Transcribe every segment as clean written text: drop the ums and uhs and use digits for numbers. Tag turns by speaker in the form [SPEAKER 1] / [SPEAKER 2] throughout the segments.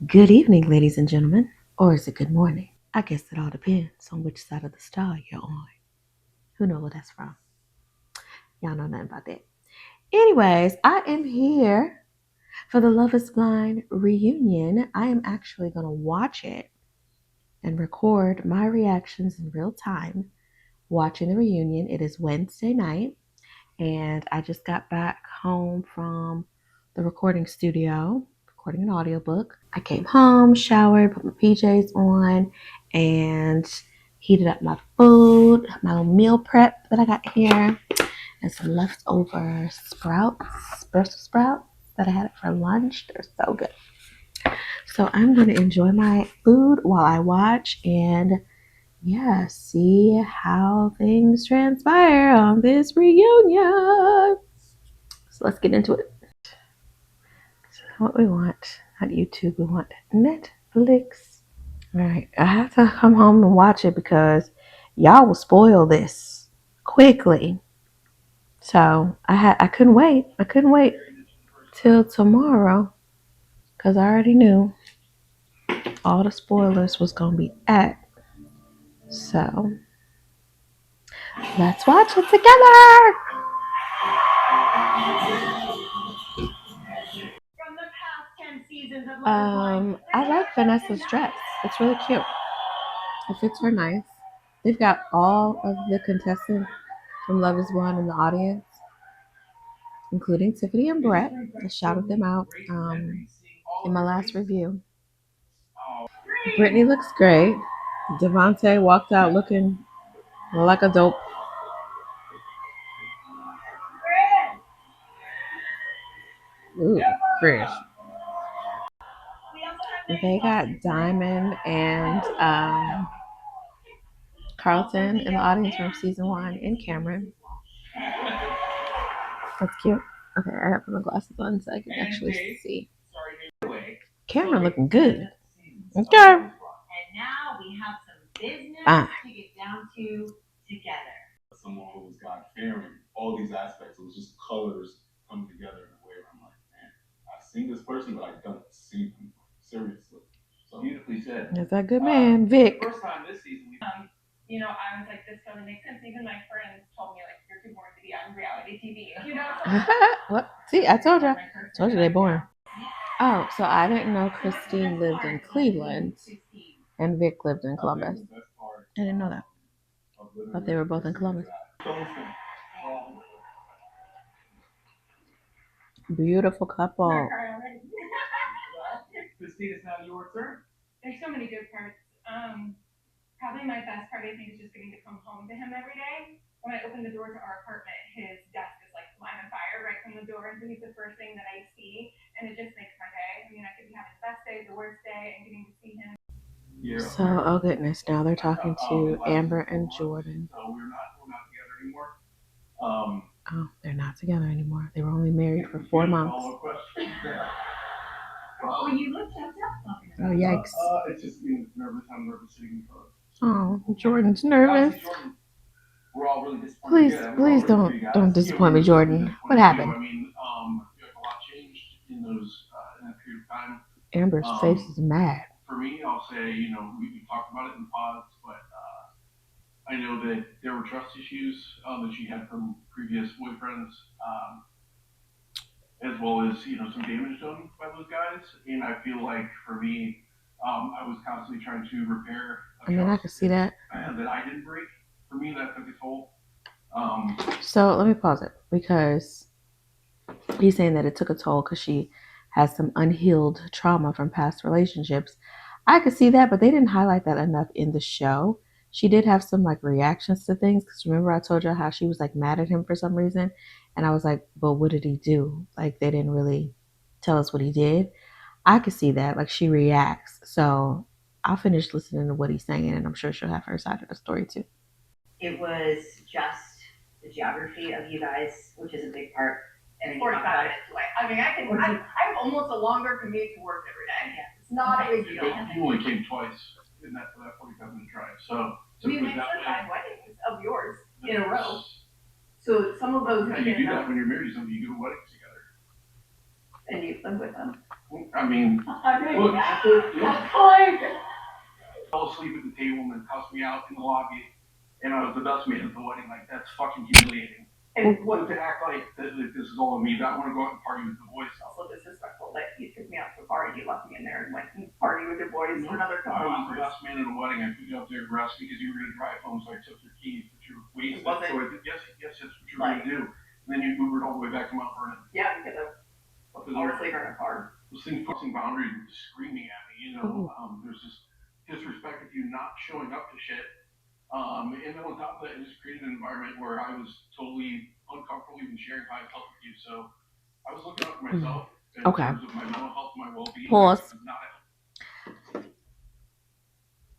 [SPEAKER 1] Good evening, ladies and gentlemen. Or is it good morning? I guess it all depends on which side of the star you're on. Who knows where that's from? Y'all know nothing about that. Anyways, I am here for the Love is Blind reunion. I am actually going to watch it and record my reactions in real time watching the reunion. It is Wednesday night, and I just got back home from the recording studio, recording an audiobook. I came home, showered, put my PJs on, and heated up my food, my little meal prep that I got here, and some leftover Brussels sprouts that I had for lunch. They're so good. So I'm going to enjoy my food while I watch and see how things transpire on this reunion. So let's get into it. So what we want, not YouTube, we want Netflix. All right, I have to come home and watch it because y'all will spoil this quickly. So I couldn't wait. I couldn't wait till tomorrow because I already knew all the spoilers was gonna be at. So let's watch it together. I like Vanessa's dress. It's really cute. It fits her nice. They've got all of the contestants from Love is Blind in the audience, including Tiffany and Brett. I shouted them out in my last review. Brittany looks great. Devontae walked out looking like a dope. Ooh, Chris. They got Diamond and Carlton in the audience from season 1 and Cameron. That's cute. Okay, I have to put my glasses on so I can actually see. Cameron looking good. Okay. And now we have some business to get down to together. Someone who was God fearing, all these aspects, it was just colors coming together in a way where I'm like, man, I've seen this person, but I don't see them seriously. So beautifully said. That's that good man, Vic. The first time this season, I was like, this totally makes sense. Even my friends told me, like, you're too boring to be on reality TV. What? See, I told you. Told you they boring. Oh, so I didn't know Christine lived in Cleveland and Vic lived in Columbus. I didn't know that. Thought they were both in Columbus. Beautiful couple. Christine, it's now your turn. There's so many good parts. Probably my best part, I think, is just getting to come home to him every day. When I open the door to our apartment, his desk is like line on fire right from the door, and so he's the first thing that I see, and it just makes my day. I mean, I could be having the best day, the worst day, and getting to see him. So, oh goodness, now they're talking to Amber and Jordan. So we're not together anymore. Oh, they're not together anymore. They were only married for 4 months. Oh, you look checked up. Oh, yikes. It's just nervous. I'm nervous sitting in front. Oh, Jordan's nervous. We're all really disappointed. Please don't disappoint me, Jordan. What happened? I mean, a lot changed in that period of time. Amber's face is mad. For me, I'll say, we talked about it in pods, but I know that there were trust issues that she had from previous boyfriends, as well as some damage done by those guys. And I feel like for me, I was constantly trying to repair. I can see that. That I didn't break. For me, that took a toll. So let me pause it because he's saying that it took a toll because she has some unhealed trauma from past relationships. I could see that, but they didn't highlight that enough in the show. She did have some like reactions to things because remember I told you how she was like mad at him for some reason, and I was like, but what did he do? Like they didn't really tell us what he did. I could see that, like she reacts. So I'll finish listening to what he's saying, and I'm sure she'll have her side of the story too. It was just the geography of you guys, which is a big part. And 45 minutes away. I mean, I have almost a longer commute to work every day. Yeah. It's not a big deal. You only came twice in that 45-minute drive. So we missed the 5 weddings of yours in a row. So some of those. You do that when you're married to somebody. You do weddings together.
[SPEAKER 2] And you live with them.
[SPEAKER 3] I mean, look,
[SPEAKER 2] That's fine.
[SPEAKER 3] fell asleep at the table and then cussed me out in the lobby, and I was the best man at the wedding. Like, that's fucking humiliating. And what to act like this is all of me? I want to go out and party with the boys.
[SPEAKER 2] Also disrespectful that you took me out to a bar and you left me in there and went and party with your boys for another couple
[SPEAKER 3] I was the
[SPEAKER 2] hours.
[SPEAKER 3] best man at a wedding. I put you up there to rest because you were going to drive home, so I took your keys, but you were wasted.
[SPEAKER 2] Was it?
[SPEAKER 3] So I did, yes, that's what you were going to do. And then you Ubered all the way back to Mount Vernon.
[SPEAKER 2] Yeah, because I was later in a car.
[SPEAKER 3] Those things crossing boundaries and just screaming at me, there's this disrespect of you not showing up to shit. And then on top of that, it just created an environment where I was totally uncomfortable even sharing how I felt with you. So I was looking out for myself in terms of my mental health, my well-being.
[SPEAKER 1] Pause.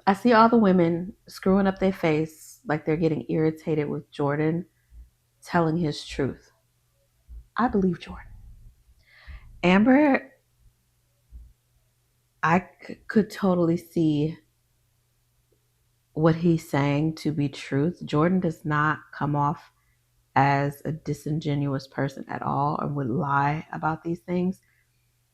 [SPEAKER 1] I see all the women screwing up their face like they're getting irritated with Jordan telling his truth. I believe Jordan. Amber, I could totally see what he's saying to be truth. Jordan does not come off as a disingenuous person at all or would lie about these things.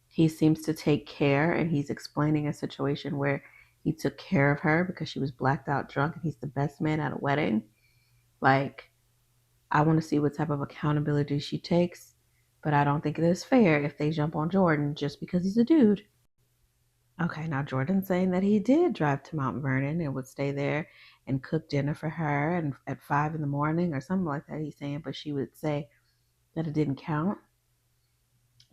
[SPEAKER 1] He seems to take care, and he's explaining a situation where he took care of her because she was blacked out drunk and he's the best man at a wedding. Like, I want to see what type of accountability she takes, but I don't think it is fair if they jump on Jordan just because he's a dude. Okay, now Jordan's saying that he did drive to Mount Vernon and would stay there and cook dinner for her and at 5 in the morning or something like that. He's saying, but she would say that it didn't count.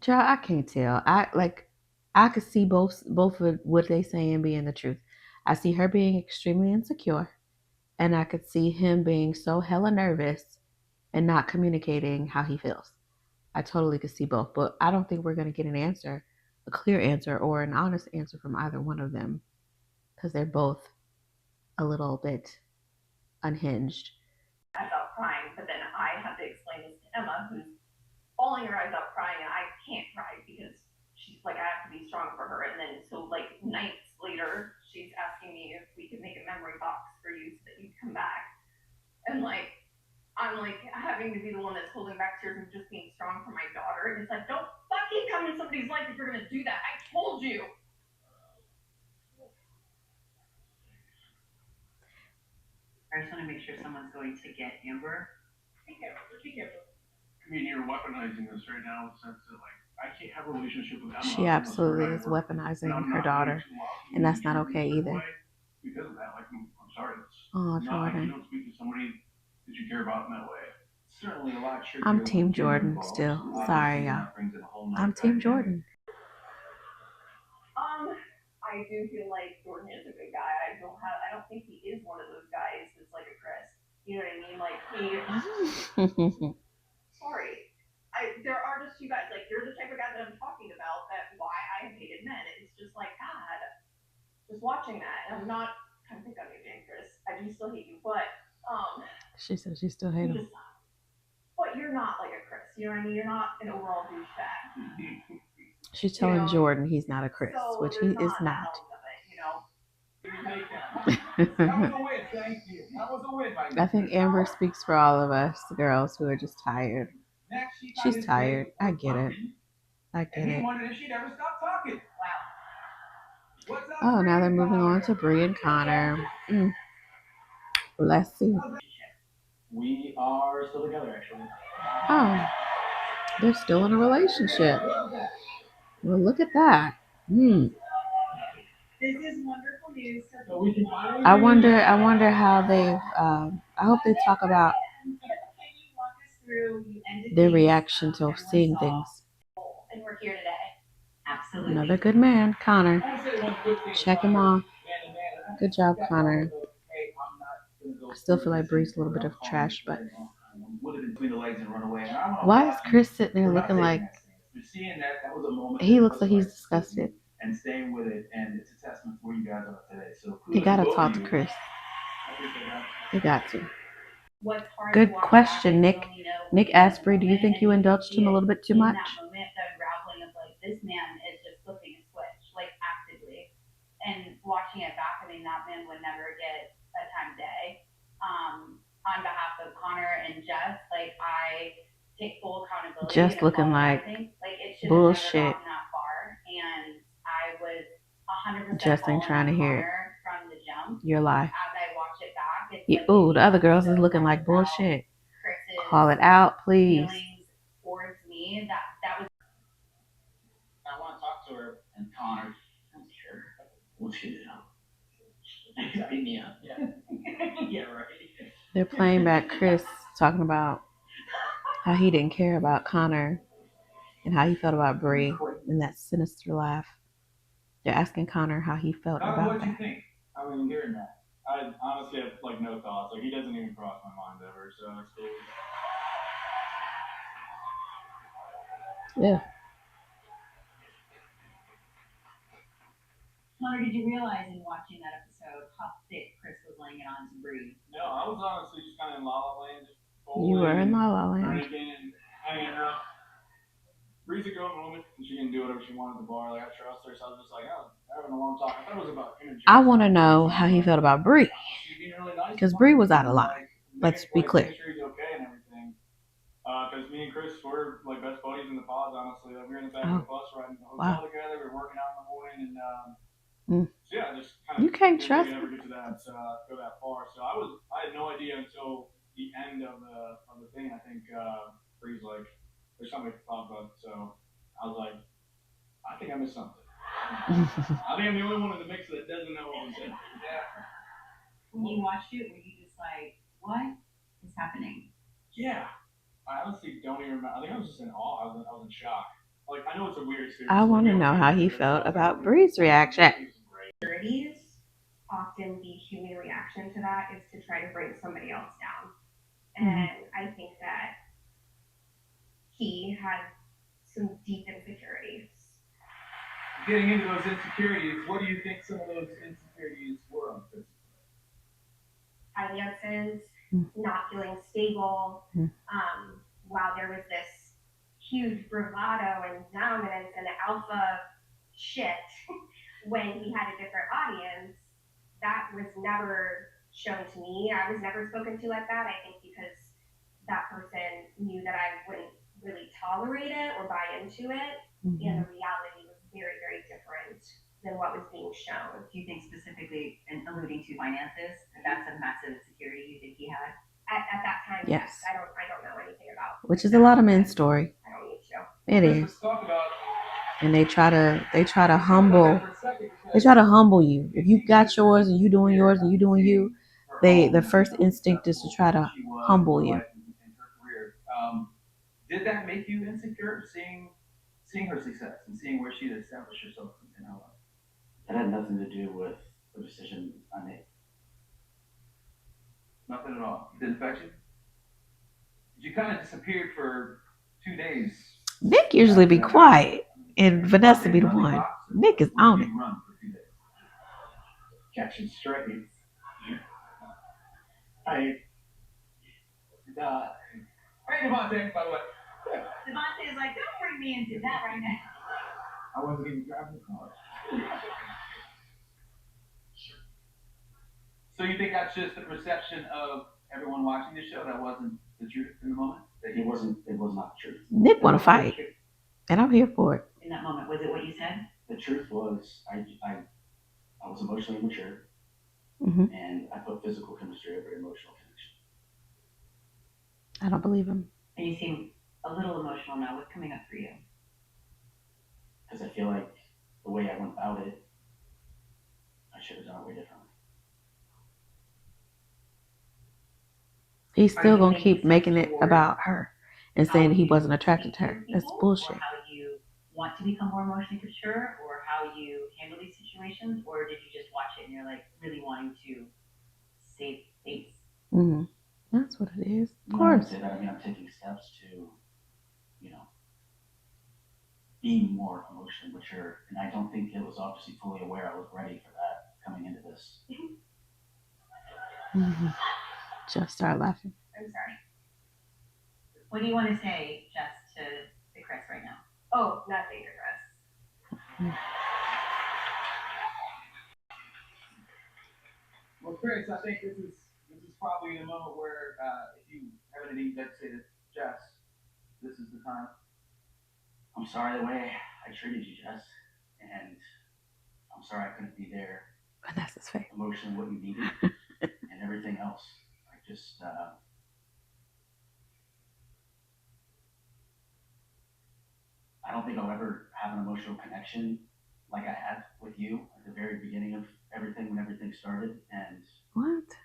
[SPEAKER 1] Child, I can't tell. I could see both of what they saying being the truth. I see her being extremely insecure, and I could see him being so hella nervous and not communicating how he feels. I totally could see both, but I don't think we're gonna get a clear answer or an honest answer from either one of them because they're both a little bit unhinged.
[SPEAKER 2] I stopped crying, but then I had to explain this to Emma, who's bawling her eyes out crying, and I can't cry because she's like, I have to be strong for her. And then, so like nights later, she's asking me if we could make a memory box for you so that you come back. And like, I'm like having to be the one that's holding back tears and just being strong for my daughter. And it's like, don't fucking come in somebody's life if you're gonna do that. I told you.
[SPEAKER 4] I just want to make sure someone's going to get Amber.
[SPEAKER 2] Be careful. Be careful.
[SPEAKER 3] I mean, you're weaponizing this right now in the sense that, like, I can't have a relationship with Emma.
[SPEAKER 1] She absolutely is weaponizing her daughter, and that's not okay either.
[SPEAKER 3] Because of that, like, I'm sorry.
[SPEAKER 1] Oh, Jordan.
[SPEAKER 3] You don't speak to somebody that you care about in that way.
[SPEAKER 4] Certainly a lot trickier.
[SPEAKER 1] I'm Team Jordan still. Sorry, y'all. I'm Team Jordan.
[SPEAKER 2] I do feel like Jordan is a good guy. I don't think he is one of those guys that's like a Chris. You know what I mean? Like sorry. There are just two guys. Like you're the type of guy that I'm talking about. That why I have hated men. It's just like God, just watching that, and I'm not trying to pick on you, Jane, Chris. I do still hate you, but
[SPEAKER 1] she said she still hates him.
[SPEAKER 2] But you're not like a Chris. You know what I mean? You're not an overall douchebag.
[SPEAKER 1] She's telling Jordan he's not a Chris,
[SPEAKER 2] so
[SPEAKER 1] which he is not. I think Amber speaks for all of us girls who are just tired. She's tired. I get it. I get it. Oh, now they're moving on to Bree and Connor. Let's see.
[SPEAKER 4] We are still together, actually.
[SPEAKER 1] Oh, they're still in a relationship. Well, look at that.
[SPEAKER 2] This is wonderful news.
[SPEAKER 1] I wonder how they've. I hope they talk about their reaction to seeing things.
[SPEAKER 2] And we're here today.
[SPEAKER 4] Absolutely.
[SPEAKER 1] Another good man, Connor. Check him off. Good job, Connor. I still feel like Bree's a little bit of trash, but why is Chris sitting there looking like he looks like he's disgusted?
[SPEAKER 4] And staying with it, and it's a testament to where you guys are today. So
[SPEAKER 1] you gotta talk to Chris. You got to. Good question, Nick. Nick asked Bree, do you think you indulged him a little bit too much?
[SPEAKER 5] In that moment, the unraveling of like this man is just flipping a switch, like actively. And watching it back, I mean, that man would never get a time of day. On behalf of Connor and Jess, like I take full accountability.
[SPEAKER 1] Just looking like
[SPEAKER 5] it's should have never
[SPEAKER 1] Bullshit.
[SPEAKER 5] gotten that far, and I was 100%
[SPEAKER 1] Justin trying to hear it.
[SPEAKER 5] from the jump.
[SPEAKER 1] Your life.
[SPEAKER 5] As I watch it back, it's
[SPEAKER 1] Yeah,
[SPEAKER 5] like
[SPEAKER 1] ooh, the other girls is looking like bullshit.
[SPEAKER 5] Chris's
[SPEAKER 1] Call it out, please.
[SPEAKER 5] feelings towards me. That was.
[SPEAKER 6] I want to talk to her and Connor. I'm sure. What's she do? Beat me up. Yeah. Yeah, right.
[SPEAKER 1] They're playing back Chris talking about how he didn't care about Connor and how he felt about Bree and that sinister laugh. They're asking Connor how he felt
[SPEAKER 6] Connor,
[SPEAKER 1] about
[SPEAKER 6] what'd you
[SPEAKER 1] that.
[SPEAKER 6] think? I mean, hearing that. I honestly have like no thoughts. Like he doesn't even cross my mind ever. So it's cool.
[SPEAKER 1] Yeah.
[SPEAKER 4] Connor, did you realize in watching that episode how thick Chris was laying it on to Bree?
[SPEAKER 6] No, I was honestly just kind of in La La Land, just
[SPEAKER 1] You were in La La Land.
[SPEAKER 6] drinking and hanging out. Bree's a grown woman, and she can do whatever she wanted at the bar. Like I trust her, so I was just like, oh, having a long talk. I thought it was about him and
[SPEAKER 1] I want to know how he felt about Bree.
[SPEAKER 6] She's being really nice.
[SPEAKER 1] Because Bree was out of line. Let's be clear.
[SPEAKER 6] Make sure he's okay and everything. Because me and Chris were like best buddies in the pods, honestly. Like, we were in the back of the bus riding the hotel together. We were working out in the morning, and so yeah, just kind of.
[SPEAKER 1] You can't trust.
[SPEAKER 6] Never get to that go that far. So I had no idea until the end of the thing. I think Bree's like, there's something that popped up. So I was like, I think I missed something. I think I'm the only one in the mix that doesn't know what I'm saying. Yeah.
[SPEAKER 4] When you watched it, were you just like, what is happening?
[SPEAKER 6] Yeah. I honestly don't even remember. I think I was just in awe. I was in shock. Like, I know it's a weird series.
[SPEAKER 1] I want to know how he felt about Bree's reaction.
[SPEAKER 2] Insecurities, often the human reaction to that is to try to bring somebody else down. And I think that he had some deep insecurities.
[SPEAKER 6] Getting into those insecurities, what do you think some of those insecurities were on Chris?
[SPEAKER 2] Finances, not feeling stable. While there was this huge bravado and dominance and alpha shit when he had a different audience, that was never shown to me. I was never spoken to like that. I think because that person knew that I wouldn't really tolerate it or buy into it, and the reality was very, very different than what was being shown.
[SPEAKER 4] Do you think specifically, in alluding to finances, that's a massive insecurity you think he had?
[SPEAKER 2] At that time,
[SPEAKER 1] yes.
[SPEAKER 2] I don't know anything about.
[SPEAKER 1] Which is a lot of men's story.
[SPEAKER 2] I don't need to.
[SPEAKER 1] It is. And they try to humble. They try to humble you. If you got yours and you doing yours and you doing you, the first instinct is to try to humble you.
[SPEAKER 6] Did that make you insecure, seeing her success and seeing where she had established herself in her life?
[SPEAKER 7] That had nothing to do with the decision I made.
[SPEAKER 6] Nothing at all. It didn't affect you? You kind of disappeared for 2 days.
[SPEAKER 1] Nick usually be quiet, and Vanessa be the one. Nick is on it.
[SPEAKER 6] Run for 2 days.
[SPEAKER 7] Catching strays.
[SPEAKER 6] Hey, Devontae, by the way.
[SPEAKER 4] Devontae is like, don't bring me into that right now.
[SPEAKER 6] I wasn't even driving the car. So you think that's just the perception of everyone watching the show? That wasn't the truth in the moment?
[SPEAKER 7] That it was not the truth.
[SPEAKER 1] Nick want to fight, and I'm here for it.
[SPEAKER 4] In that moment, was it what you said?
[SPEAKER 7] The truth was, I was emotionally immature, and I put physical chemistry over emotional connection.
[SPEAKER 1] I don't believe him.
[SPEAKER 4] And you seem a little emotional now. What's coming up for you?
[SPEAKER 7] Because I feel like the way I went about it, I should have done it way differently.
[SPEAKER 1] He's still gonna keep making it about her and saying he wasn't attracted to her. That's bullshit.
[SPEAKER 4] Or how you want to become more emotionally mature, or how you handle these situations, or did you just watch it and you're like really wanting to save face?
[SPEAKER 1] That's what it is. Of
[SPEAKER 7] course.
[SPEAKER 1] course.
[SPEAKER 7] I mean, I'm taking steps to, be more emotionally mature, and I don't think it was obviously fully aware I was ready for that coming into this.
[SPEAKER 1] Just start laughing.
[SPEAKER 2] I'm sorry.
[SPEAKER 4] What do you want to say, Jess, to Chris right now?
[SPEAKER 2] Oh, nothing to Chris.
[SPEAKER 6] Well, Chris, I think this is probably the moment where if you have anything to say to Jess, this is the time.
[SPEAKER 7] I'm sorry the way I treated you, Jess, and I'm sorry I couldn't be there
[SPEAKER 1] And that's his face.
[SPEAKER 7] emotionally what you needed and everything else. I just, I don't think I'll ever have an emotional connection like I had with you at the very beginning of everything when everything started. And
[SPEAKER 1] What?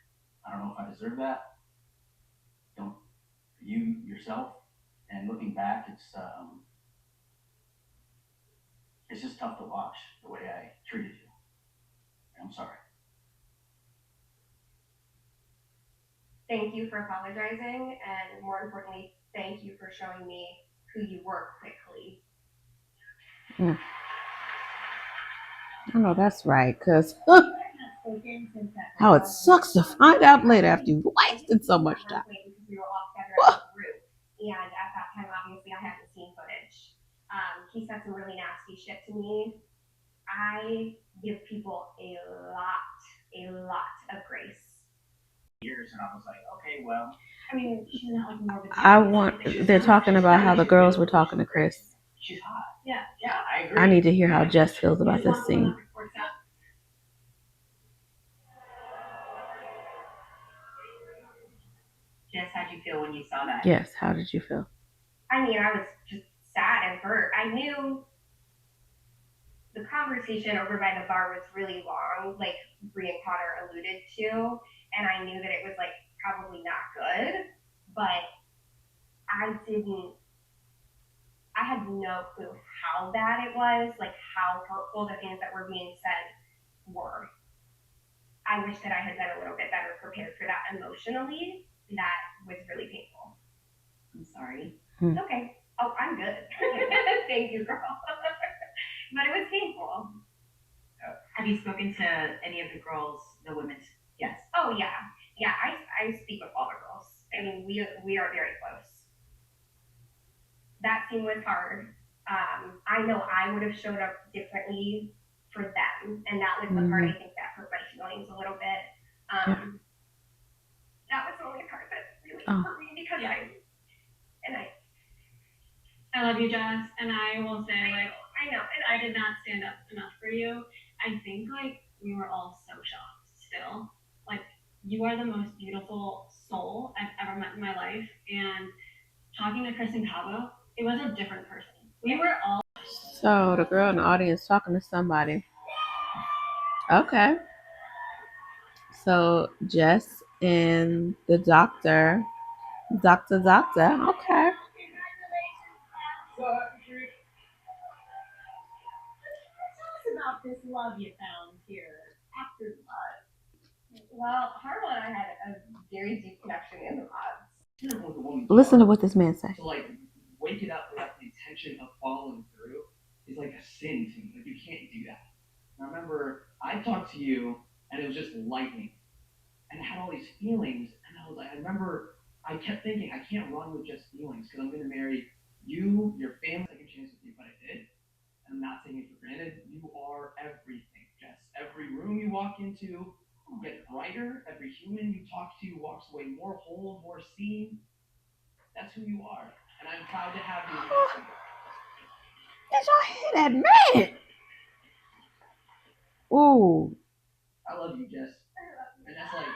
[SPEAKER 7] I don't know if I deserve that. Don't you yourself. And looking back, it's just tough to watch the way I treated you. And I'm sorry.
[SPEAKER 2] Thank you for apologizing, and more importantly, thank you for showing me who you were quickly.
[SPEAKER 1] I know that's right, because how it sucks to find out later after you've wasted so much time.
[SPEAKER 2] Because we were all together as a group, and at that time, obviously, I hadn't seen footage. He said some really nasty shit to me. I give people a lot of grace.
[SPEAKER 7] Years, and I was like, okay, well.
[SPEAKER 4] I mean, she's not like more of a.
[SPEAKER 1] They're talking about how the girls were talking to Chris.
[SPEAKER 7] She's hot.
[SPEAKER 4] Yeah.
[SPEAKER 7] Yeah, I agree.
[SPEAKER 1] I need to hear how Jess feels about this scene.
[SPEAKER 4] Jess, how'd you feel when you saw that?
[SPEAKER 1] Yes, how did you feel?
[SPEAKER 2] I mean, I was just sad and hurt. I knew the conversation over by the bar was really long, like Bree and Potter alluded to, and I knew that it was like probably not good, but I had no clue how bad it was, like how hurtful the things that were being said were. I wish that I had been a little bit better prepared for that emotionally. That was really painful.
[SPEAKER 4] I'm sorry.
[SPEAKER 2] Okay. Oh, I'm good. Thank you, girl. But it was painful.
[SPEAKER 4] Have you spoken to any of the girls, the women's? Yes.
[SPEAKER 2] Oh yeah. I speak with all the girls. I mean, we are very close. That scene was hard. I know I would have showed up differently for them, and that was the part I think that hurt my feelings a little bit. That was the only part that really hurt me because
[SPEAKER 8] I love you, Jess, and I will say, like,
[SPEAKER 2] I know, and
[SPEAKER 8] I did not stand up enough for you. I think, like, we were all so shocked still. Like, you are the most beautiful soul I've ever met in my life, and talking to Chris and Cabo, it was a different person. We were all...
[SPEAKER 1] So, the girl in the audience talking to somebody. Okay. So, Jess and the doctor. Doctor. Okay.
[SPEAKER 8] about this love you found here after the pod.
[SPEAKER 2] Well, Harlow and I had a very deep connection in the pods.
[SPEAKER 1] Listen to what this man said.
[SPEAKER 9] To like wake it up without the intention of following through is like a sin to me. Like you can't do that. And I remember I talked to you and it was just lightning. And I had all these feelings and I remember I kept thinking I can't run with just feelings because I'm gonna marry you, your family, second chance with you, but I did. And I'm not taking it for granted. You are everything, Jess. Every room you walk into, you get brighter. Every human you talk to walks away more whole, more seen. That's who you are. And I'm proud to have you.
[SPEAKER 1] Did y'all hear that man? Ooh.
[SPEAKER 9] I love you, Jess. And that's like,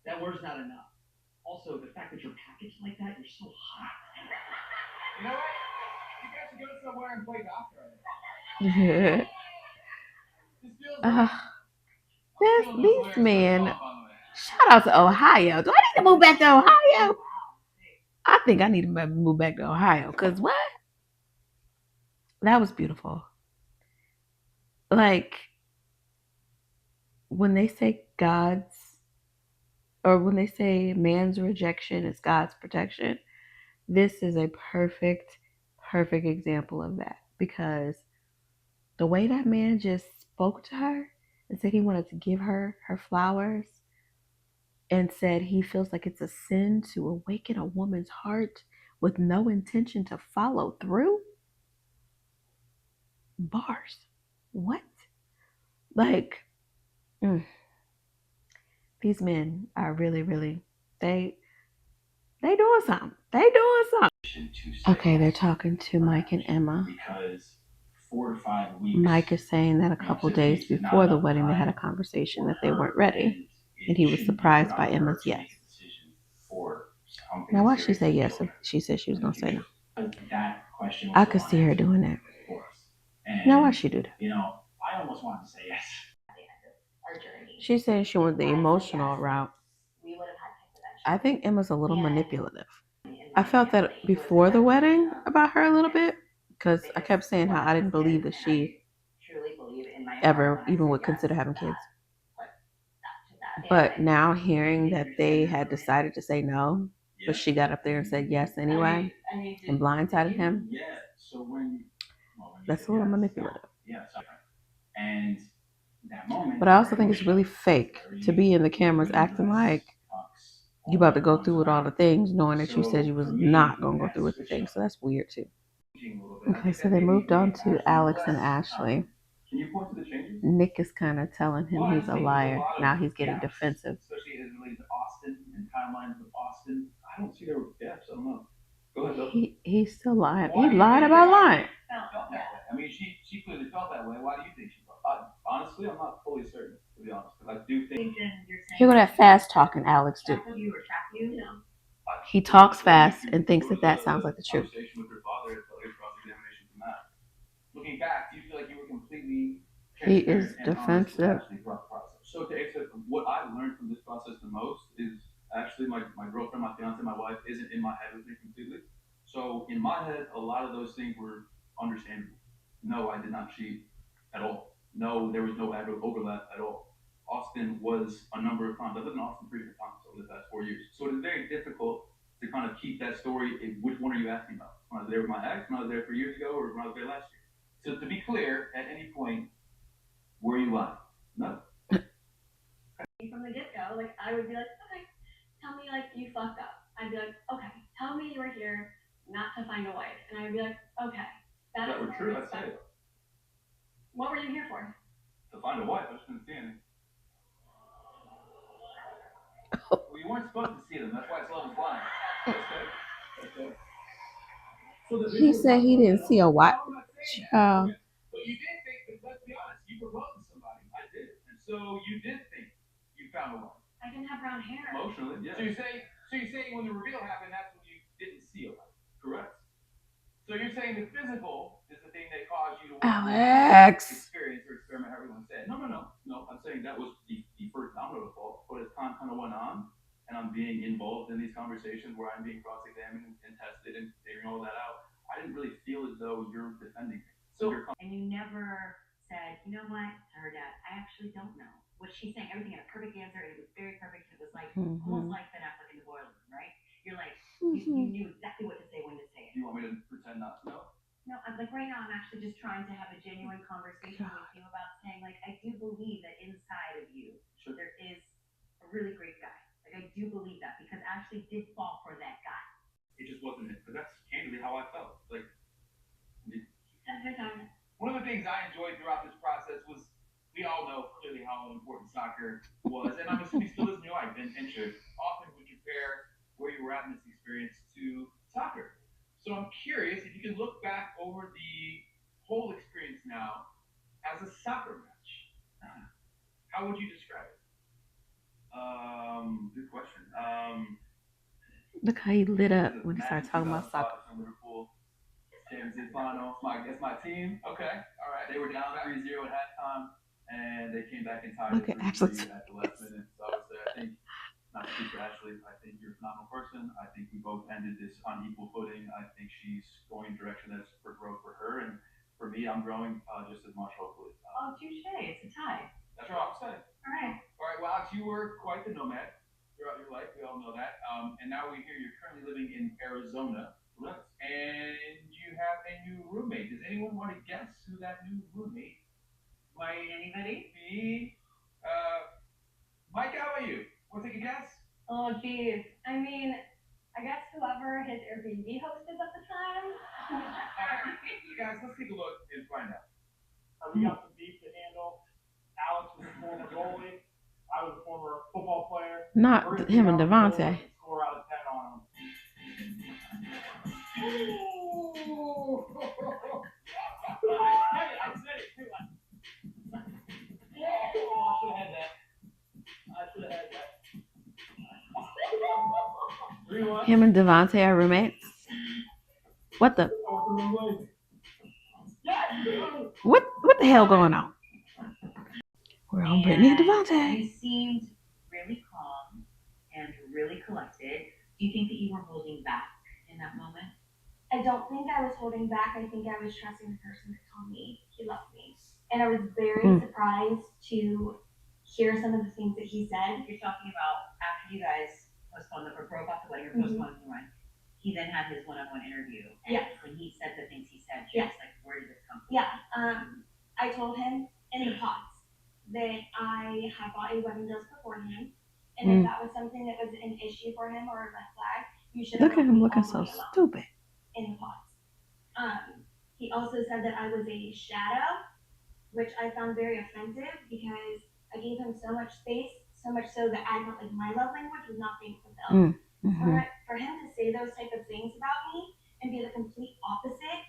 [SPEAKER 9] that word's not enough. Also, the fact that you're packaged like that, you're so hot.
[SPEAKER 6] You know what? You guys should go somewhere and play doctor.
[SPEAKER 1] These men. Shout out to Ohio. Do I need to move back to Ohio? I think I need to move back to Ohio. Because what? That was beautiful. Like, when they say when they say man's rejection is God's protection, this is a perfect example of that. Because the way that man just spoke to her and said he wanted to give her her flowers and said he feels like it's a sin to awaken a woman's heart with no intention to follow through. Bars. What? Like, these men are really, they doing something. Okay, they're talking to Mike and Emma.
[SPEAKER 7] Because 4 to 5 weeks.
[SPEAKER 1] Mike is saying that a couple days before the wedding, they had a conversation that they weren't ready, and he was surprised by Emma's yes. Now, why'd she say yes if she said she was gonna say no? I could see her doing that. Now, why'd she do that?
[SPEAKER 7] I almost wanted to say yes.
[SPEAKER 1] She said she went the emotional route. I think Emma's a little manipulative. I felt that before the wedding about her a little bit, because I kept saying how I didn't believe that she ever even would consider having kids. But now hearing that they had decided to say no, but she got up there and said yes anyway and blindsided him, that's a little manipulative.
[SPEAKER 7] And that moment.
[SPEAKER 1] But I also think it's really fake to be in the cameras acting like you about to go through with all the things, knowing that you said you was not gonna go through with the things. So that's weird too. Okay, so they moved on to Alex and Ashley.
[SPEAKER 6] Can you point to the changes?
[SPEAKER 1] Nick is kind of telling him he's a liar. Now he's getting defensive.
[SPEAKER 6] Especially as it relates to Austin and timelines of Austin. I don't see there were gaps. I don't know. Go ahead, Bill.
[SPEAKER 1] He's still lying. He lied about lying.
[SPEAKER 6] Felt that way. I mean, she clearly felt that way. Why do you think she felt? Honestly, I'm not fully certain, to be honest, because I do think.
[SPEAKER 1] Hear what that fast talking Alex do. He talks fast and thinks that sounds like the truth.
[SPEAKER 6] With her father, cross-examination from that. Looking back, do you feel like you were completely?
[SPEAKER 1] He is defensive.
[SPEAKER 6] So to answer, what I learned from this process the most is actually my girlfriend, my fiance, my wife isn't in my head with me completely. So in my head, a lot of those things were understandable. No, I did not cheat at all. No, there was no overlap at all. Austin was a number of times. I lived in Austin 3 different times over the past 4 years. So it is very difficult to kind of keep that story. Which one are you asking about? When I was there with my ex, when I was there 3 years ago, or when I was there last year? So to be clear, at any point, were you lying? No.
[SPEAKER 8] From the get-go, like, I would be like, okay, tell me, like, you fucked up. I'd be like, okay, tell me you were here not to find a wife. And I'd be like, okay.
[SPEAKER 6] That were true, I'd say it.
[SPEAKER 8] What were you here for?
[SPEAKER 6] To find a wife, I just didn't see anything. Well, you weren't supposed to see them, that's why it's love is blind. Okay.
[SPEAKER 1] He said he didn't see a wife.
[SPEAKER 6] But you did think, let's be honest, you proposed to somebody. I did. And so you did think you found a wife.
[SPEAKER 8] I didn't have brown hair.
[SPEAKER 6] Emotionally, yeah. So you're saying when the reveal happened, that's when you didn't see a wife. Correct. So you're saying the physical is the thing that caused you to
[SPEAKER 1] Alex.
[SPEAKER 6] Experience or experiment, however you want to say it. No. I'm saying that was the first domino to fall. But as time kind of went on, and I'm being involved in these conversations where I'm being cross-examined and tested and figuring all that out, I didn't really feel as though you're defending me.
[SPEAKER 4] And you never said, you know what, to her dad, I actually don't know. What she's saying, everything had a perfect answer, and it was very perfect. It was like almost like Ben Affleck in the boiler room, right? You're like, you knew exactly what to say when to say it.
[SPEAKER 6] Do you want me to pretend not to know?
[SPEAKER 4] No, I'm like right now I'm actually just trying to have a genuine conversation with you about saying, like, I do believe that inside of you there is a really great guy. Like, I do believe that because Ashley did fall for that guy.
[SPEAKER 6] It just wasn't it. But that's candidly how I felt. Like, one of the things I enjoyed throughout this process was we all know clearly how important soccer was, and I'm assuming still is in your life, and should often would compare where you were at in this experience to soccer. So I'm curious if you can look back over the whole experience now as a soccer match. How would you describe it? Good question.
[SPEAKER 1] Look how he lit up when he started talking about soccer.
[SPEAKER 6] Liverpool, Champions League final. That's my team. Okay, all right. They were down 3-0 at halftime, and they came back and tied it 3-3 at the last minute. So I would say, I think, not to speak for Ashley, I think you're a phenomenal person. I think we both ended this on equal footing. I think she's going in a direction that's for growth for her, and for me, I'm growing just as much, hopefully.
[SPEAKER 4] Touche. It's a tie.
[SPEAKER 6] That's what I'm saying.
[SPEAKER 4] All right.
[SPEAKER 6] Well, Alex, you were quite the nomad throughout your life. We all know that. And now we hear you're currently living in Arizona. Correct. And you have a new roommate. Does anyone want to guess who that new roommate might
[SPEAKER 4] Anybody?
[SPEAKER 6] be? Mike, how about you? Want to take a guess?
[SPEAKER 8] Oh, geez. I mean, I guess whoever his Airbnb hosted at the time.
[SPEAKER 6] All right, guys, let's take a look and find out.
[SPEAKER 10] We got some beef to handle. Alex was a former goalie. I was a former football player.
[SPEAKER 1] Not him and Devontae.
[SPEAKER 10] Score out of 10 on him.
[SPEAKER 1] Him and Devontae are roommates. What the? What the hell going on? We're on Brittany and Devontae.
[SPEAKER 4] You seemed really calm and really collected. Do you think that you were holding back in that moment?
[SPEAKER 11] I don't think I was holding back. I think I was trusting the person that told me he loved me. And I was very surprised to hear some of the things that he said.
[SPEAKER 4] You're talking about after you guys postponed or broke off the wedding or postponed the wedding. He then had his one-on-one interview. And
[SPEAKER 11] yes.
[SPEAKER 4] When he said the things he said, she was like, where did this come from?
[SPEAKER 11] Yeah. I told him in the pots that I had bought a wedding dress beforehand. And if that was something that was an issue for him or a red flag, you should
[SPEAKER 1] look at him looking so stupid.
[SPEAKER 11] In the pots. He also said that I was a shadow, which I found very offensive because I gave him so much space, so much so that I felt like my love language was not being fulfilled. For him to say those type of things about me and be the complete opposite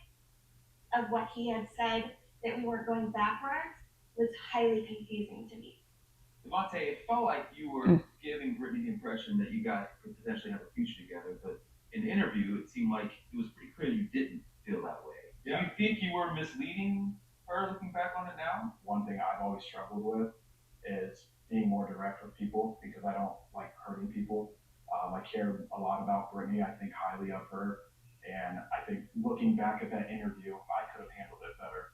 [SPEAKER 11] of what he had said, that we weren't going backwards, was highly confusing to me.
[SPEAKER 6] Devontae, it felt like you were giving Brittany the impression that you guys could potentially have a future together, but in the interview, it seemed like it was pretty clear you didn't feel that way. Yeah. Do you think you were misleading her looking back on it now? One thing I've always struggled with is being more direct with people because I don't like hurting people. I care a lot about Brittany. I think highly of her. And I think looking back at that interview, I could have handled it better.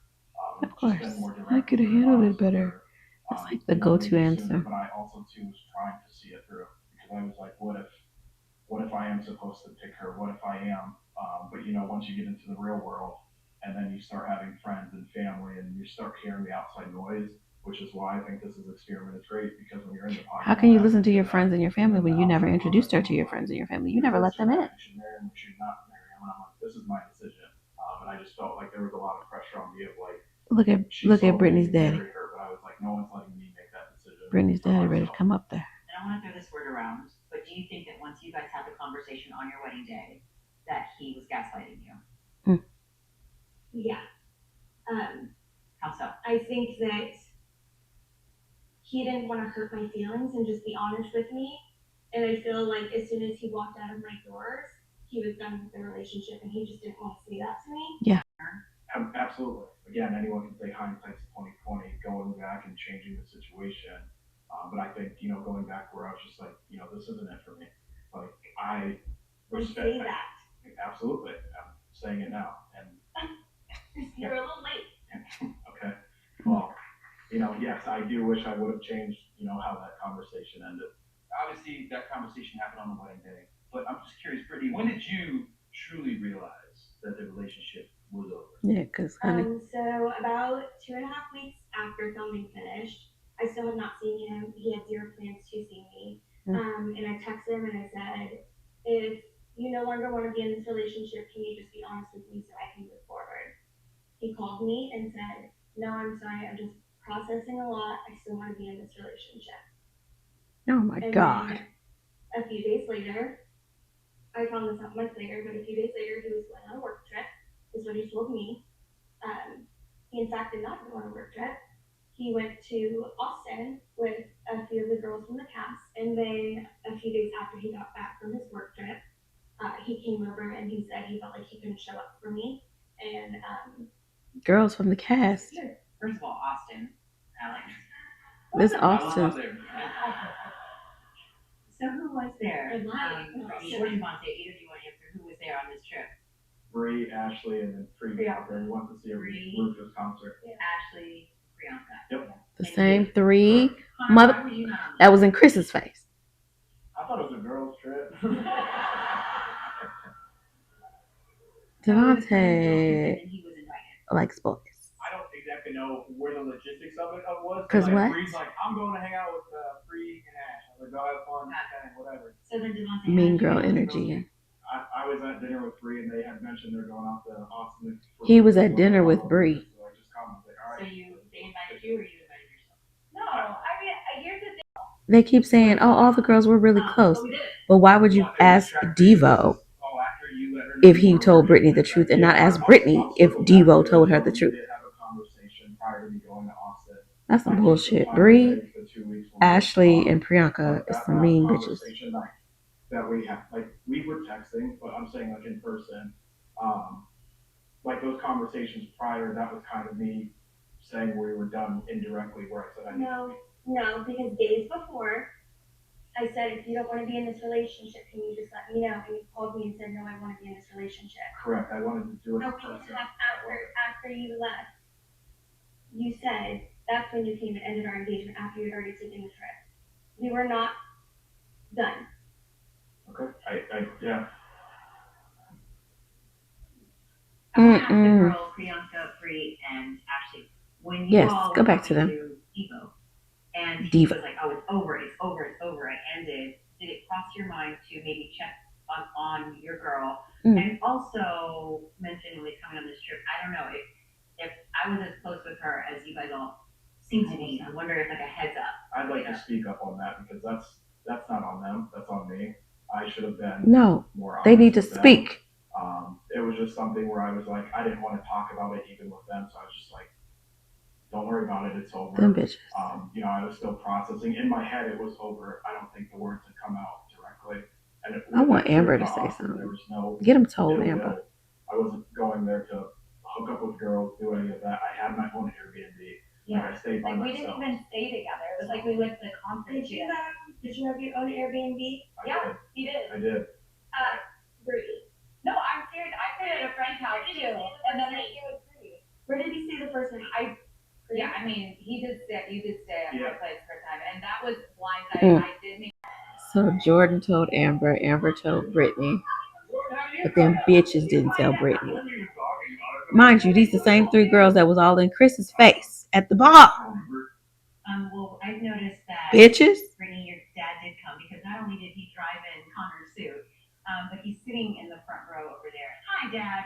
[SPEAKER 1] Of course, I could have handled it better. That's like the go-to answer.
[SPEAKER 3] But I also too was trying to see it through because I was like, what if I am supposed to pick her? What if I am? But once you get into the real world and then you start having friends and family and you start hearing the outside noise, which is why I think this experiment is great because when you're in the podcast,
[SPEAKER 1] how can you listen to your friends and your family when you never introduced her to your friends and your family? You never let them in.
[SPEAKER 3] You should marry him, you should not marry him. And I'm like, this is my decision. And I just felt like there was a lot of pressure on me of like, look at Brittany's daddy. Her, but I was like, no one's letting me make that decision.
[SPEAKER 1] Brittany's daddy ready to come up there.
[SPEAKER 4] And I want to throw this word around, but do you think that once you guys had the conversation on your wedding day, that he was gaslighting you?
[SPEAKER 11] Yeah.
[SPEAKER 4] How so?
[SPEAKER 11] I think that he didn't want to hurt my feelings and just be honest with me. And I feel like as soon as he walked out of my doors, he was done with the relationship and he just didn't want to say that to me.
[SPEAKER 1] Yeah.
[SPEAKER 3] Absolutely. Again, anyone can say hindsight's 20/20, going back and changing the situation. But I think, going back where I was just like, this isn't it for me. Like, I respect
[SPEAKER 11] that.
[SPEAKER 3] Absolutely. I'm saying it now. And
[SPEAKER 11] you're a little late.
[SPEAKER 3] Okay. Well, yes, I do wish I would have changed, how that conversation ended.
[SPEAKER 6] Obviously, that conversation happened on the wedding day. But I'm just curious, Brittany, when did you truly realize that the relationship was over?
[SPEAKER 1] Yeah, because
[SPEAKER 11] so about 2.5 weeks after filming finished, I still had not seen him. He had zero plans to see me. And I texted him and I said, if you no longer want to be in this relationship, can you just be honest with me so I can move forward? He called me and said, no, I'm sorry, I'm just processing a lot. I still want to be in this relationship.
[SPEAKER 1] Oh my God.
[SPEAKER 11] A few days later, I found this out months later, but a few days later, he was going on a work trip, is what he told me. He in fact did not go on a work trip. He went to Austin with a few of the girls from the cast, and then a few days after he got back from his work trip, he came over and he said he felt like he couldn't show up for me. And
[SPEAKER 1] girls from the cast.
[SPEAKER 4] First of all, Austin, Alex.
[SPEAKER 1] This Austin.
[SPEAKER 4] So who was there?
[SPEAKER 11] And
[SPEAKER 4] What do you want to say? Either do you want to answer who was there on this trip?
[SPEAKER 3] Bree, Ashley, and then Priyanka. We went to see a Rufus concert.
[SPEAKER 4] Ashley, Priyanka.
[SPEAKER 3] Yep.
[SPEAKER 1] The same three. Mother. That was in Chris's face.
[SPEAKER 3] I thought it was a girls' trip.
[SPEAKER 1] Devontae likes boys.
[SPEAKER 6] I don't exactly know where the logistics of it was.
[SPEAKER 1] Because what?
[SPEAKER 6] Bree's like, I'm going to hang out with Bree and Ash. I was like, go have fun, whatever.
[SPEAKER 4] So then Devontae.
[SPEAKER 1] Mean girl energy.
[SPEAKER 3] I was at dinner with Bree and they had mentioned they're going out to Austin.
[SPEAKER 1] He was at dinner with Bree.
[SPEAKER 3] So I just commented, all right.
[SPEAKER 4] So they invited you or you invited yourself?
[SPEAKER 5] No, I mean, here's the thing.
[SPEAKER 1] They keep saying, oh, all the girls were really close. But why would you ask Devo if he told Brittany the truth and not ask Brittany if Devo told her the truth? That's some bullshit. Bree, Ashley, and Priyanka is some mean bitches.
[SPEAKER 6] that we have, like we were texting, but I'm saying like in person, um, like those conversations prior, that was kind of me saying we were done indirectly, where I said I
[SPEAKER 11] No, because days before, I said, if you don't want to be in this relationship, can you just let me know? And you called me and said, no, I want to be in this relationship.
[SPEAKER 6] correct. I wanted to do it
[SPEAKER 11] No,
[SPEAKER 6] in
[SPEAKER 11] we
[SPEAKER 6] person.
[SPEAKER 11] talked after you left. You said that's when you came and ended our engagement after you had already taken the trip. We were not done.
[SPEAKER 6] Okay. Yeah.
[SPEAKER 4] I want to ask the girls, Priyanka, Bree, and Ashley, when you
[SPEAKER 1] Yes,
[SPEAKER 4] all
[SPEAKER 1] go
[SPEAKER 4] were
[SPEAKER 1] back to
[SPEAKER 4] talking
[SPEAKER 1] them.
[SPEAKER 4] to Devo, and he
[SPEAKER 1] Diva.
[SPEAKER 4] was like, "Oh, it's over, it's over, it's over, I ended." Did it cross your mind to maybe check on your girl, and also mention like coming on this trip? I don't know if I was as close with her as you guys all seem to be. I wonder if like a heads up.
[SPEAKER 6] I'd like to speak up on that because that's not on them. That's on me. I should have been
[SPEAKER 1] No,
[SPEAKER 6] more honest
[SPEAKER 1] they need to
[SPEAKER 6] with them.
[SPEAKER 1] speak.
[SPEAKER 6] It was just something where I was like, I didn't want to talk about it even with them, so I was just like, don't worry about it, it's over.
[SPEAKER 1] Them bitches.
[SPEAKER 6] I was still processing. In my head, it was over. I don't think the words had come out directly. And
[SPEAKER 1] I want Amber to
[SPEAKER 6] cut
[SPEAKER 1] say
[SPEAKER 6] off,
[SPEAKER 1] something.
[SPEAKER 6] There was no
[SPEAKER 1] Get him told,
[SPEAKER 6] ill
[SPEAKER 1] Amber.
[SPEAKER 6] will. I wasn't going there to hook up with girls, do any of that. I had my own Airbnb.
[SPEAKER 5] Yeah.
[SPEAKER 6] Like I stayed by
[SPEAKER 5] Like we
[SPEAKER 6] myself.
[SPEAKER 5] didn't even stay together. It was like we went to the conference.
[SPEAKER 11] Did you have your own Airbnb?
[SPEAKER 5] Yeah, he did.
[SPEAKER 6] I did.
[SPEAKER 11] Bree.
[SPEAKER 5] No, I'm serious. I stayed at a friend's house too, and then it was Bree.
[SPEAKER 11] Where did he stay the first night?
[SPEAKER 5] Yeah, I mean, you did stay at my place the first time, and that was blindside. I did make.
[SPEAKER 1] So Jordan told Amber, Amber told Brittany, but them bitches didn't tell Brittany. Mind you, these the same 3 girls that was all in Chris's face at the bar.
[SPEAKER 4] Well, I've noticed that
[SPEAKER 1] Bitches.
[SPEAKER 4] Brittany, your dad did come because not only did he drive in Connor's suit, but he's sitting in the front row over there. Hi, Dad.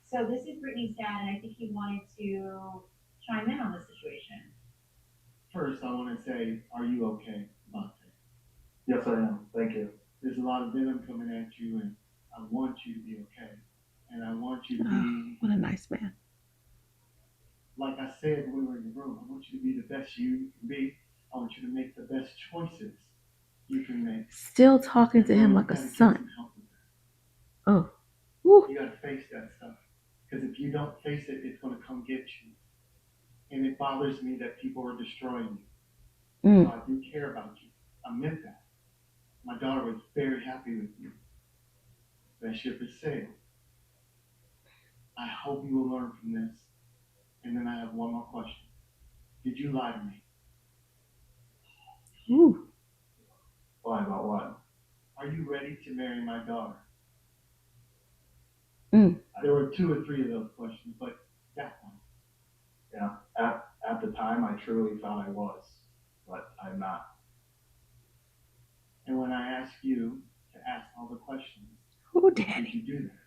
[SPEAKER 4] So this is Brittany's dad, and I think he wanted to chime in on the situation.
[SPEAKER 12] First, I want to say, are you okay about that?
[SPEAKER 6] Yes, I am. Thank you.
[SPEAKER 12] There's a lot of venom coming at you, and I want you to be okay. And I want you to be.
[SPEAKER 1] What a nice man.
[SPEAKER 12] Like I said when we were in the room, I want you to be the best you can be. I want you to make the best choices you can make.
[SPEAKER 1] Still talking to him like a son. Oh. Woo.
[SPEAKER 12] You got to face that stuff. Because if you don't face it, it's going to come get you. And it bothers me that people are destroying you. So I do care about you. I meant that. My daughter was very happy with you. That ship has sailed. I hope you will learn from this. And then I have one more question. Did you lie to me?
[SPEAKER 1] Ooh.
[SPEAKER 6] Lie about what?
[SPEAKER 12] Are you ready to marry my daughter?
[SPEAKER 6] There were 2 or 3 of those questions, but that one. Yeah. At the time, I truly thought I was, but I'm not.
[SPEAKER 12] And when I asked you to ask all the questions,
[SPEAKER 1] Daddy.
[SPEAKER 12] did you do that?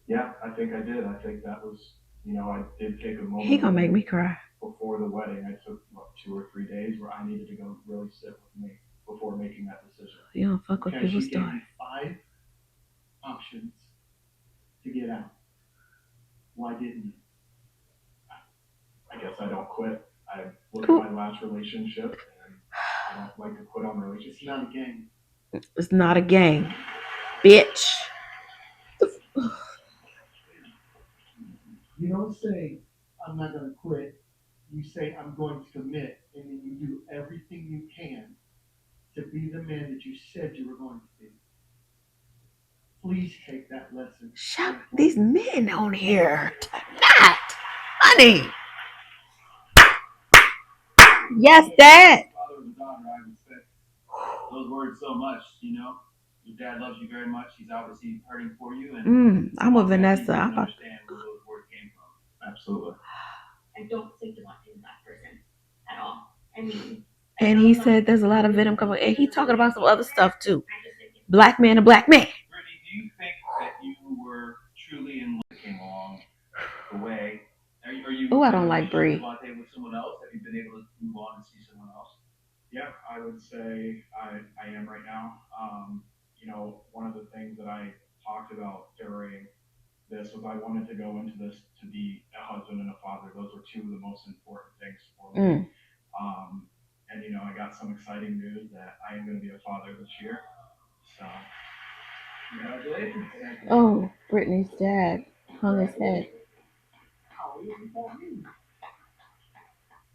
[SPEAKER 6] Yeah, I think I did. I think that was, I did take a moment.
[SPEAKER 1] He gonna make me cry.
[SPEAKER 6] Before the wedding, I took 2 or 3 days where I needed to go really sit with me before making that decision.
[SPEAKER 1] You don't fuck with people's
[SPEAKER 12] She gave
[SPEAKER 1] daughter.
[SPEAKER 12] you 5 options to get out. Why didn't you?
[SPEAKER 6] I guess I don't quit. I looked at my last relationship, and I don't like to quit on relationships.
[SPEAKER 12] It's not a game.
[SPEAKER 1] It's not a game, bitch.
[SPEAKER 12] You don't say, I'm not going to quit. You say, I'm going to commit. And then you do everything you can to be the man that you said you were going to be. Please take that lesson.
[SPEAKER 1] Shout these men on here tonight. Honey. Yes, Dad.
[SPEAKER 7] Father of the daughter, I respect those words so much, Your dad loves you very much. He's obviously hurting for you. And
[SPEAKER 1] I'm with Vanessa.
[SPEAKER 7] I understand where those words came from.
[SPEAKER 6] Absolutely.
[SPEAKER 11] I don't think Devontae is that person at all. I mean.
[SPEAKER 1] And he said there's a lot of venom coming. And he's talking about some other stuff too. Black man to black man.
[SPEAKER 7] Brittany, do you think that you were truly in love came along the way? Are you?
[SPEAKER 1] Oh, I don't like Bree.
[SPEAKER 7] With someone else? Have you been able to move on and see someone else?
[SPEAKER 6] Yeah, I would say I am right now. One of the things that I talked about during this was I wanted to go into this to be a husband and a father. Those were 2 of the most important things for me. And I got some exciting news that I am going to be a father this year. So, congratulations.
[SPEAKER 1] Oh, Brittany's dad hung his head.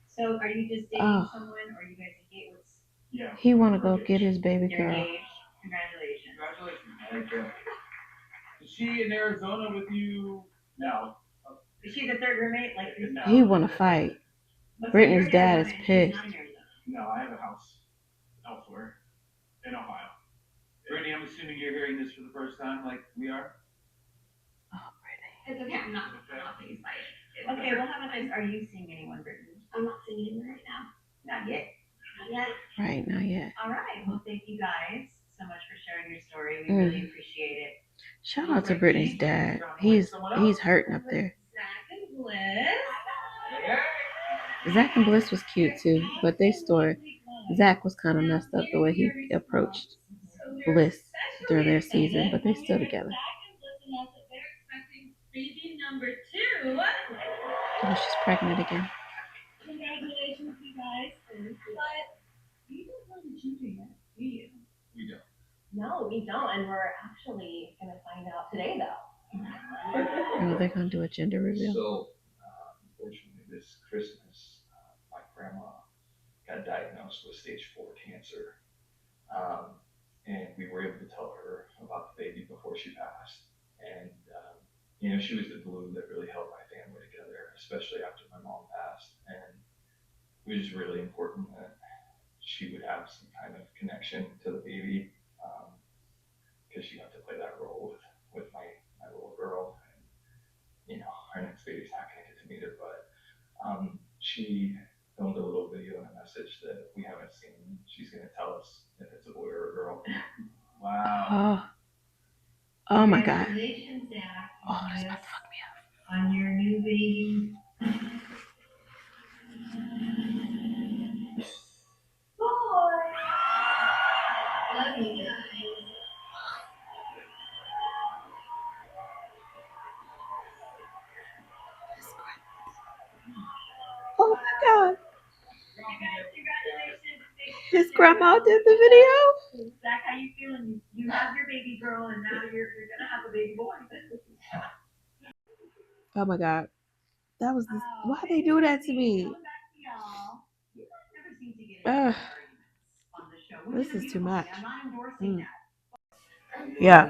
[SPEAKER 4] So are you just dating
[SPEAKER 1] Oh.
[SPEAKER 4] someone, or are you guys engaged?
[SPEAKER 6] Yeah.
[SPEAKER 1] He want to go get his baby
[SPEAKER 4] You're
[SPEAKER 1] girl.
[SPEAKER 4] engaged. Congratulations.
[SPEAKER 6] Congratulations. Thank you. Is she in Arizona with you? No.
[SPEAKER 4] Is she the third roommate? Like
[SPEAKER 6] No.
[SPEAKER 1] He want to fight.
[SPEAKER 4] so
[SPEAKER 1] Brittany's
[SPEAKER 4] you're in
[SPEAKER 1] dad
[SPEAKER 4] Arizona
[SPEAKER 1] is
[SPEAKER 4] and she's
[SPEAKER 1] pissed.
[SPEAKER 4] not in Arizona.
[SPEAKER 6] No, I have a house elsewhere in Ohio.
[SPEAKER 3] Brittany, I'm assuming you're hearing this for the first time, like we are.
[SPEAKER 1] Oh, Brittany.
[SPEAKER 11] It's okay. I'm not pleased by it.
[SPEAKER 4] Okay, well, have a nice. Are you seeing anyone, Brittany?
[SPEAKER 11] I'm not seeing anyone right now.
[SPEAKER 4] Not yet.
[SPEAKER 11] Not yet.
[SPEAKER 1] Right, not yet.
[SPEAKER 4] All right. Well, thank you guys so much for sharing your story. We really appreciate it.
[SPEAKER 1] Shout out to Brittany's dad. He's hurting up there.
[SPEAKER 4] Zach and Bliss.
[SPEAKER 1] Zach and Bliss was cute too, but their story, Zach was kind of messed up the way he approached Bliss during their season, but they still together.
[SPEAKER 8] Baby number 2.
[SPEAKER 1] Oh, she's pregnant again.
[SPEAKER 8] Congratulations, you guys. But you don't know the gender yet, do you?
[SPEAKER 3] We don't.
[SPEAKER 2] No, we don't, and we're actually gonna find out today, though.
[SPEAKER 1] Oh, they're gonna do a gender reveal.
[SPEAKER 13] So, unfortunately, this Christmas, my grandma got diagnosed with stage 4 cancer. And we were able to tell her about the baby before she passed. And, she was the glue that really held my family together, especially after my mom passed. And it was really important that she would have some kind of connection to the baby, because she got to play that role with my little girl. And, our next baby's not going to get to meet her, but she filmed a little video and a message that we haven't seen. She's going to tell us if it's a boy or a girl.
[SPEAKER 6] Wow.
[SPEAKER 1] Oh my God.
[SPEAKER 4] Congratulations, Zach.
[SPEAKER 1] Oh, that's about to fuck me up.
[SPEAKER 4] On your new baby.
[SPEAKER 11] Boy. Love you guys.
[SPEAKER 1] Oh my God.
[SPEAKER 4] Congratulations.
[SPEAKER 1] His grandma did the video.
[SPEAKER 4] Zach, how you feeling? You have your baby girl, and now you're gonna have a baby boy.
[SPEAKER 1] Oh my God. That was this. Why they do that to me?
[SPEAKER 4] Coming back to y'all. You guys never seem to get into arguments on the show. Which
[SPEAKER 1] This is too
[SPEAKER 4] beautiful
[SPEAKER 1] much.
[SPEAKER 4] thing. I'm not endorsing that.
[SPEAKER 1] Yeah.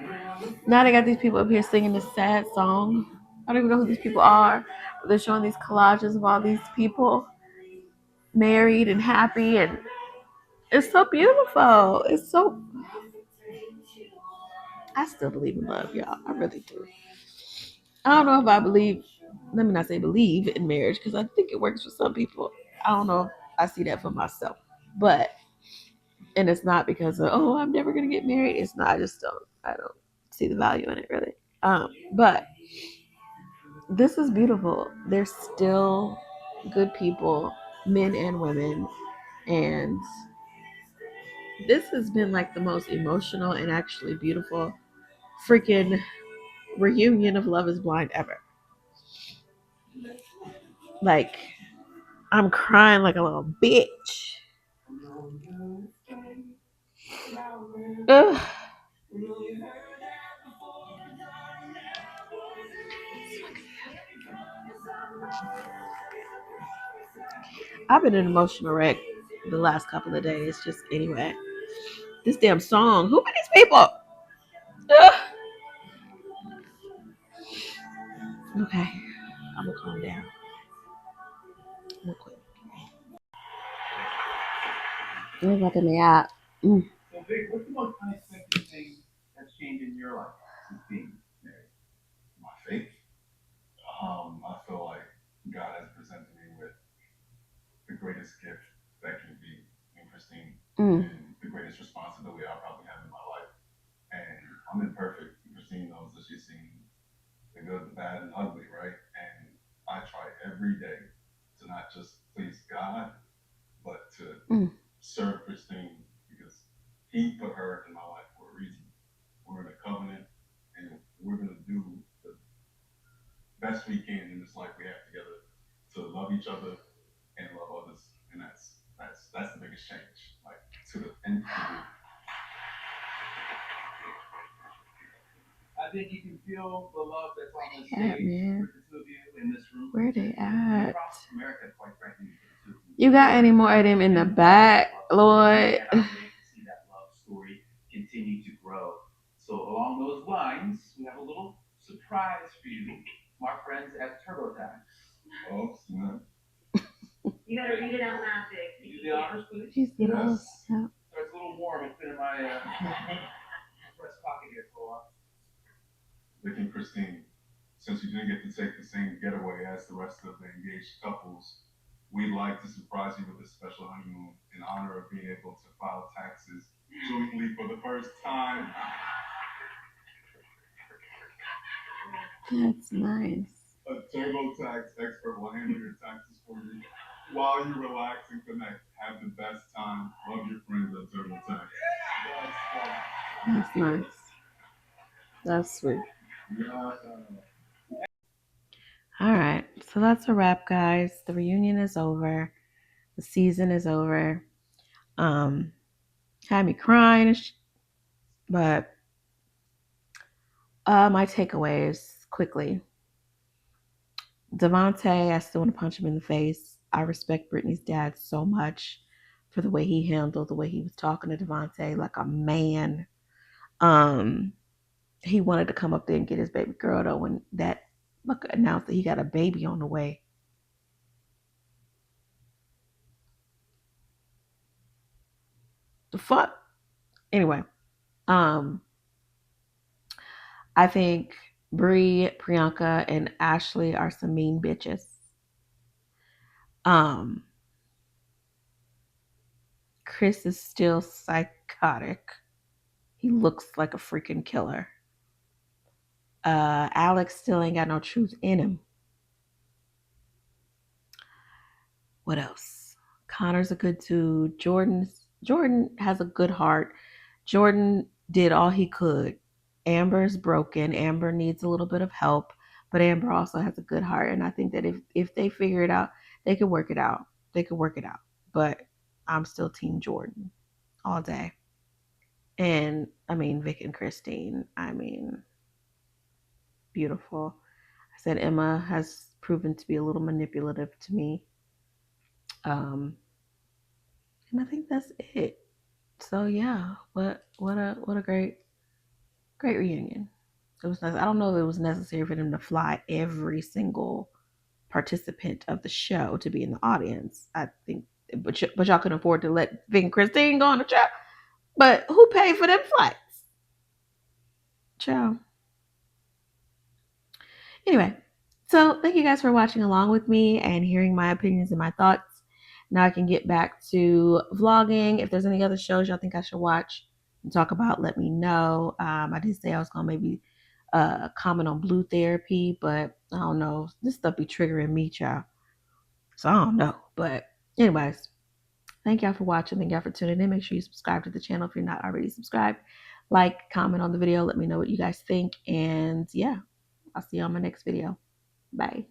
[SPEAKER 1] Now they got these people up here singing this sad song. I don't even know who these people are. They're showing these collages of all these people married and happy, and it's so beautiful. It's so. I still believe in love, y'all. I really do. I don't know if I believe. Let me not say believe in marriage, because I think it works for some people. I don't know if I see that for myself, but and it's not because of I'm never gonna get married. It's not. I don't see the value in it really. But this is beautiful. They're still good people, men and women, and this has been like the most emotional and actually beautiful freaking reunion of Love Is Blind ever. Like, I'm crying like a little bitch. Ugh. I've been an emotional wreck the last couple of days. Just anyway, this damn song. Who are these people? Ugh. Okay, I'm gonna calm down. Real quick. What about the app?
[SPEAKER 6] So, Vic, what's the most unexpected thing that's changed in your life since being married?
[SPEAKER 3] My faith. I feel like God has presented me with the greatest gift that can be interesting and the greatest responsibility I'll probably have in my life. And I'm imperfect. Christine knows that she's seen the good, the bad, and ugly, right? And I try every day to not just please God, but to serve Christine because He put her in my life for a reason. We're in a covenant, and we're going to do the best we can in this life we have together to love each other and love others. And that's
[SPEAKER 13] That's the biggest change. Like to the and
[SPEAKER 9] I think you can feel the love that's on the
[SPEAKER 1] Yeah,
[SPEAKER 9] stage
[SPEAKER 1] man.
[SPEAKER 9] with the two of you in this room.
[SPEAKER 1] Where they at?
[SPEAKER 7] Across America, quite frankly, for the two of you.
[SPEAKER 1] You got any more of them in the back, Lord?
[SPEAKER 7] And I can't wait to see that love story continue to grow. So along those lines, we have a little surprise for you, my friends at TurboTax.
[SPEAKER 13] oh snap.
[SPEAKER 4] You gotta read it out loud, Vic.
[SPEAKER 9] Can you do the honors, please?
[SPEAKER 1] She's the
[SPEAKER 13] Yes.
[SPEAKER 1] boss. Yeah.
[SPEAKER 9] So it's a little warm. It's been in my breast pocket here for a while.
[SPEAKER 13] Vic and Christine, since you didn't get to take the same getaway as the rest of the engaged couples, we'd like to surprise you with a special honeymoon in honor of being able to file taxes jointly for the first time.
[SPEAKER 1] That's nice.
[SPEAKER 13] A TurboTax expert will handle your taxes for you while you relax and connect. Have the best time. Love your friends at TurboTax.
[SPEAKER 1] That's nice. That's sweet.
[SPEAKER 13] Yeah.
[SPEAKER 1] All right. So that's a wrap, guys. The reunion is over. The season is over. Had me crying, but my takeaways quickly. Devontae, I still want to punch him in the face. I respect Brittany's dad so much for the way he handled, the way he was talking to Devontae like a man. He wanted to come up there and get his baby girl though when that look announced that he got a baby on the way. The fuck? Anyway, I think Bree, Priyanka, and Ashley are some mean bitches. Chris is still psychotic. He looks like a freaking killer. Alex still ain't got no truth in him. What else? Connor's a good dude. Jordan has a good heart. Jordan did all he could. Amber's broken. Amber needs a little bit of help, but Amber also has a good heart. And I think that if they figure it out, they can work it out. They can work it out. But I'm still Team Jordan all day. And I mean, Vic and Christine, I mean, beautiful. I said Emma has proven to be a little manipulative to me. And I think that's it. So yeah, what a great reunion. It was nice. I don't know if it was necessary for them to fly every single participant of the show to be in the audience. I think, but y'all couldn't afford to let Vic and Christine go on the trip. But who paid for them flights? Ciao. Anyway, so thank you guys for watching along with me and hearing my opinions and my thoughts. Now I can get back to vlogging. If there's any other shows y'all think I should watch and talk about, let me know. I did say I was gonna maybe comment on Blue Therapy, but I don't know. This stuff be triggering me, child. So I don't know. But anyways, thank y'all for watching. Thank y'all for tuning in. Make sure you subscribe to the channel if you're not already subscribed. Like, comment on the video. Let me know what you guys think. And yeah, I'll see you on my next video. Bye.